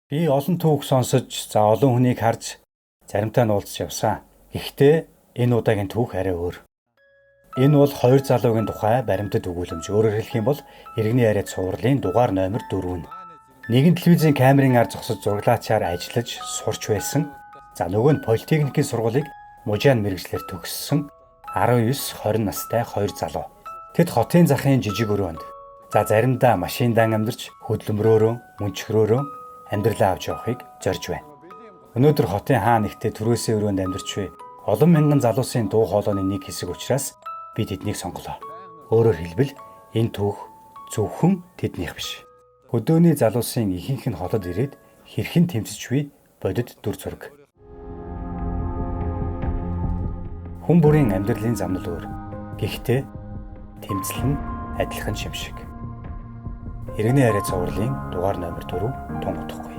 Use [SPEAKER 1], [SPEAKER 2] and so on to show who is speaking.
[SPEAKER 1] Би олон түүх сонсож, за олон хүнийг харж заримтай нь уулзч явсан. Гэхдээ энэ удаагийн түүх арай өөр. Энэ бол хоёр залуугийн тухай баримтат өгүүлэмж. Өөрөөр хэлэх юм бол иргэний яриа цувралын дугаар номер 4 нь. Нэг нь телевизийн камерын ар зогсож зураглаачаар ажиллаж сурч байсан. За нөгөө нь политехникийн сургуулийг мужаан мэргэжлэр төгссөн 19-20 настай хоёр залуу. Тэд хотын захын жижиг өрөөнд. За заримдаа машиндан амьдарч хөдөлмөрөөрөө, мөнчгөрөөрөө амьдралаа авч явахыг зорж байна. Өнөөдөр хотын хаа нэгтээ түрээсээ өрөөнд амьдарч буй олон мянган залуусын дуу хоолойны нэг хэсэг учраас би тэднийг сонголоо. Өөрөөр хэлбэл энэ түүх зөвхөн тэднийх биш. Хөдөөний залуусын ихэнх нь хотод ирээд хэрхэн тэмцэж буй бодит дүр зураг. Хүн бүрийн амьдралын зам нь өөр. Гэхдээ тэмцэл нь адилхан шимшиг. Иргэний яриа цувралын дугаар номер 4 тун утгагүй.